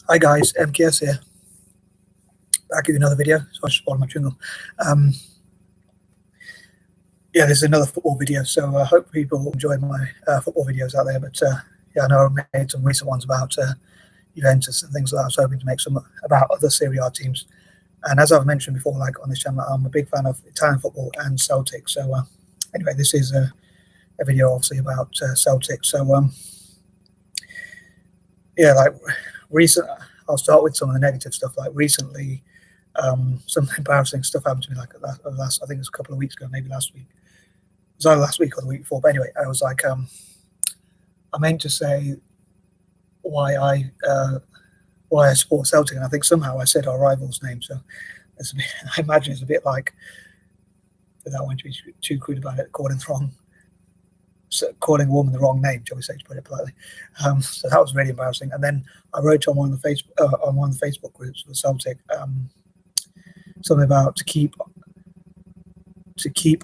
Hi guys, M.K.S here, back with another video. So I just spoiled my jingle. Yeah, this is another football video, so I hope people enjoy my football videos out there. But yeah, I know I made some recent ones about Juventus and things like that. I was hoping to make some about other Serie A teams. And as I've mentioned before, like on this channel, I'm a big fan of Italian football and Celtic. So anyway, this is a video obviously about Celtic. So yeah, like I'll start with some of the negative stuff. Like recently, some embarrassing stuff happened to me. Like last, I think it was a couple of weeks ago, maybe last week. It was either last week or the week before. But anyway, I was like, I meant to say why I support Celtic, and I think somehow I said our rival's name. So it's a bit, I imagine it's a bit like, without wanting to be too crude about it, calling a woman the wrong name, shall we say, to put it politely. So that was really embarrassing. And then I wrote on one of the Facebook groups for Celtic something about to keep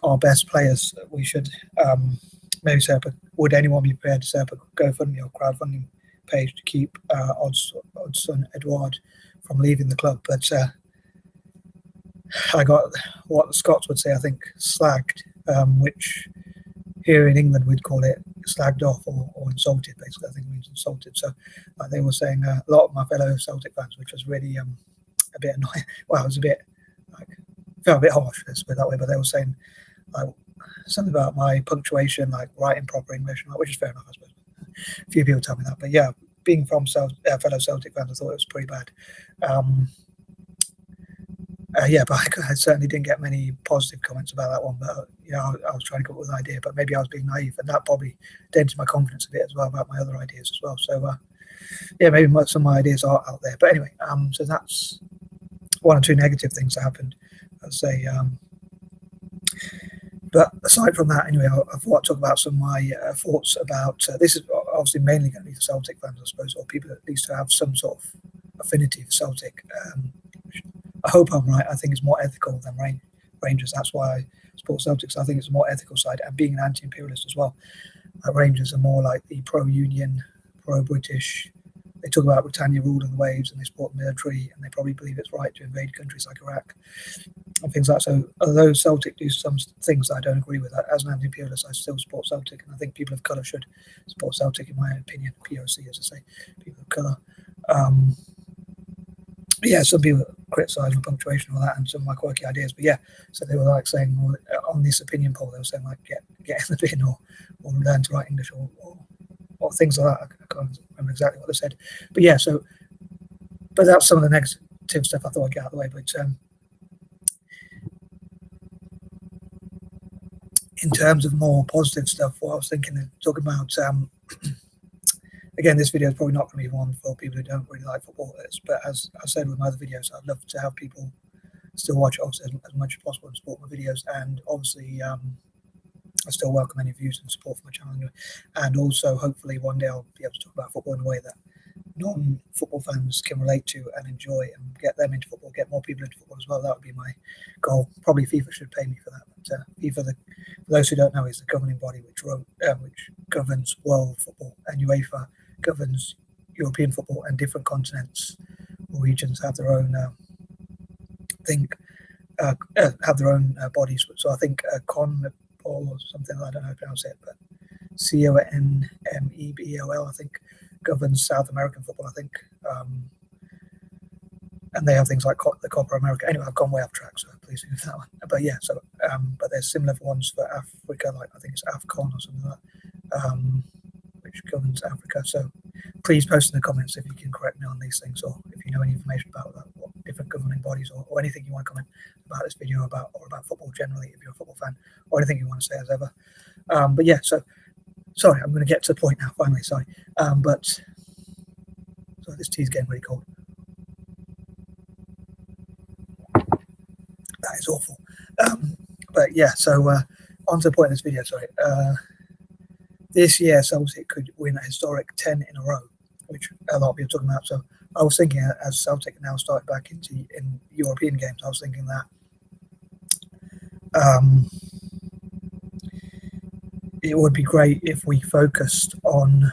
our best players. We should maybe set up would anyone be prepared to set up a GoFundMe or crowdfunding page to keep Odsonne Edouard from leaving the club? But I got what the Scots would say, I think, slagged, which here in England we'd call it slagged off or insulted. Basically, I think it means insulted. So they were saying a lot of my fellow Celtic fans, which was really a bit annoying. Well, it was a bit felt a bit harsh, let's put it that way. But they were saying like something about my punctuation, like writing proper English, which is fair enough, I suppose. A few people tell me that, but yeah, being from fellow Celtic fans, I thought it was pretty bad. Yeah, but I certainly didn't get many positive comments about that one. But you know, I was trying to come up with an idea, but maybe I was being naive, and that probably dented my confidence a bit as well about my other ideas as well. So yeah, maybe some of my ideas are out there. But anyway, so that's one or two negative things that happened, I'd say. But aside from that, anyway, I thought I'd talk about some of my thoughts about this. Is obviously mainly going to be for Celtic fans, I suppose, or people that at least have some sort of affinity for Celtic. I hope I'm right. I think it's more ethical than Rangers. That's why I support Celtics. I think it's a more ethical side, and being an anti-imperialist as well. Rangers are more like the pro-Union, pro-British. They talk about Britannia ruled in the waves, and they support the military, and they probably believe it's right to invade countries like Iraq and things like that. So although Celtic do some things that I don't agree with, as an anti-imperialist, I still support Celtic, and I think people of colour should support Celtic, in my opinion. POC, as I say, people of colour. Yeah, some people criticise my punctuation and all that, and some of my quirky ideas. But yeah, so they were like saying on this opinion poll, they were saying like get in the bin or learn to write English or things like that. I can't remember exactly what they said, but yeah. So, but that's some of the negative stuff I thought I'd get out of the way. But in terms of more positive stuff, what I was thinking of talking about. Again, this video is probably not going to be one for people who don't really like football. But as I said with my other videos, I'd love to have people still watch it, obviously, as much as possible and support my videos. And obviously, I still welcome any views and support for my channel anyway. And also, hopefully, one day I'll be able to talk about football in a way that non-football fans can relate to and enjoy, and get them into football, get more people into football as well. That would be my goal. Probably FIFA should pay me for that. But FIFA, for those who don't know, is the governing body which governs world football, and UEFA governs European football, and different continents or regions have their own have their own bodies. So I think CONMEBOL or something, I don't know how to pronounce it, but CONMEBOL, I think, governs South American football, I think, and they have things like the Copa America. Anyway, I've gone way off track, so please leave that one. But yeah, so but there's similar ones for Africa, like I think it's AFCON or something like that, which governs Africa. So please post in the comments if you can correct me on these things, or if you know any information about that, what different governing bodies, or anything you want to comment about this video, or about football generally, if you're a football fan, or anything you want to say as ever. But yeah, so sorry, I'm going to get to the point now, finally, sorry. But so this tea's getting really cold. That is awful. But yeah, so on to the point of this video, sorry. This year, Celtic could win a historic 10 in a row, which a lot of people are talking about. So I was thinking, as Celtic now started back in European games, I was thinking that it would be great if we focused on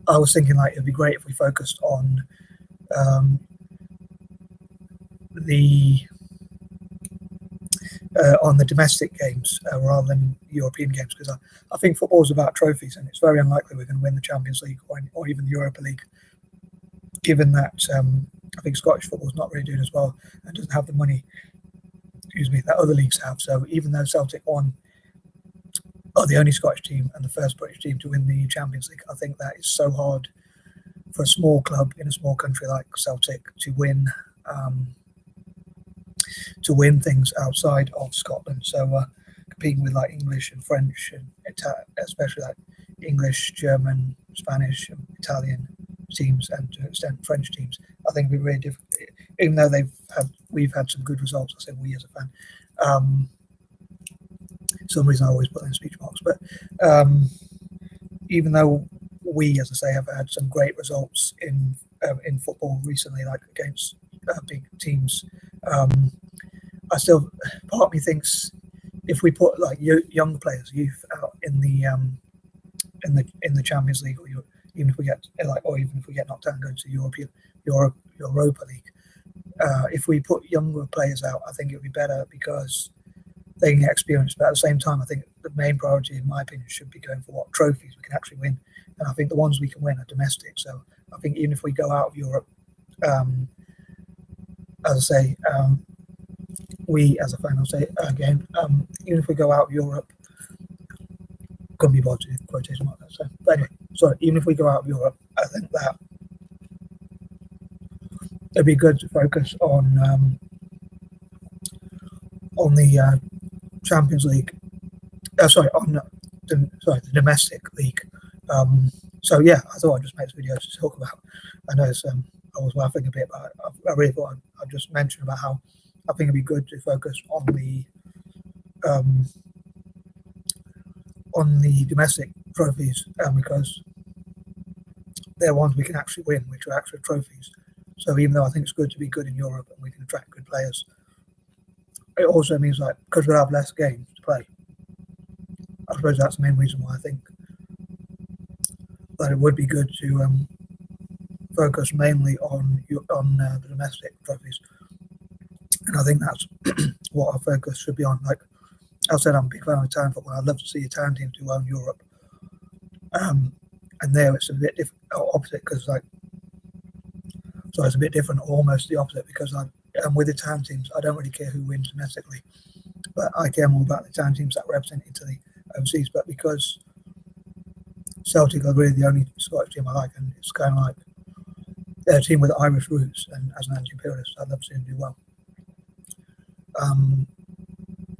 I was thinking like it'd be great if we focused on the domestic games rather than European games, because I think football is about trophies, and it's very unlikely we're going to win the Champions League or even the Europa League, given that I think Scottish football is not really doing as well and doesn't have the money, that other leagues have. So even though Celtic are the only Scottish team and the first British team to win the Champions League, I think that is so hard for a small club in a small country like Celtic to win things outside of Scotland. So competing with like English and French and especially like English, German, Spanish, and Italian teams, and to an extent French teams, I think it'd be really difficult. Even though we've had some good results, I say we as a fan. Some reason I always put in speech marks, but even though we, as I say, have had some great results in football recently, like against big teams, I still, part of me thinks if we put like young players, youth out in the Champions League, or even if we get knocked out and go to Europa League, if we put younger players out, I think it would be better because they can get experience. But at the same time, I think the main priority, in my opinion, should be going for what trophies we can actually win. And I think the ones we can win are domestic. So I think even if we go out of Europe, as I say, we as a fan, I'll say again, even if we go out of Europe, couldn't be bothered to quotation mark that. So, but anyway, sorry, even if we go out of Europe, I think that it'd be good to focus on the Champions League. On the domestic league. So yeah, I thought I'd just make this video to talk about. I know I was laughing a bit, but I really thought I'd just mention about how I think it'd be good to focus on the domestic trophies, because they're ones we can actually win, which are actual trophies. So even though I think it's good to be good in Europe and we can attract good players, it also means like because we'll have less games to play. I suppose that's the main reason why I think that it would be good to focus mainly on the domestic trophies, and I think that's what our focus should be on. Like I said, I'm a big fan of Italian football. I'd love to see Italian teams do well in Europe, and there it's a bit opposite because it's a bit different, almost the opposite, because with Italian teams, I don't really care who wins domestically, but I care more about the Italian teams that represent Italy overseas. But because Celtic are really the only Scottish team I like, and it's kind of like they're a team with Irish roots, and as an anti-imperialist, I'd love to see them do well.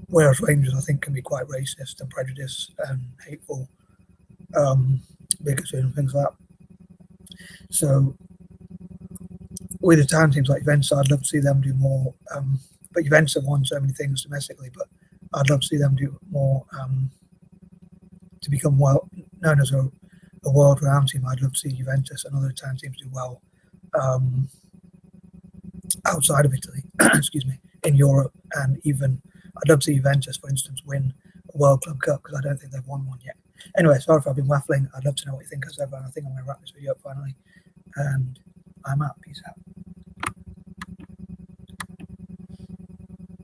Whereas Rangers, I think, can be quite racist and prejudiced and hateful, bigoted and things like that. So with Italian teams like Juventus, I'd love to see them do more. But Juventus have won so many things domestically, but I'd love to see them do more to become well known as a world-renowned team. I'd love to see Juventus and other Italian teams do well outside of Italy, excuse me, in Europe, and even I'd love to see Juventus, for instance, win a World Club Cup, because I don't think they've won one yet. Anyway, sorry if I've been waffling. I'd love to know what you think as ever, and I think I'm going to wrap this video up finally. And I'm out. Peace out.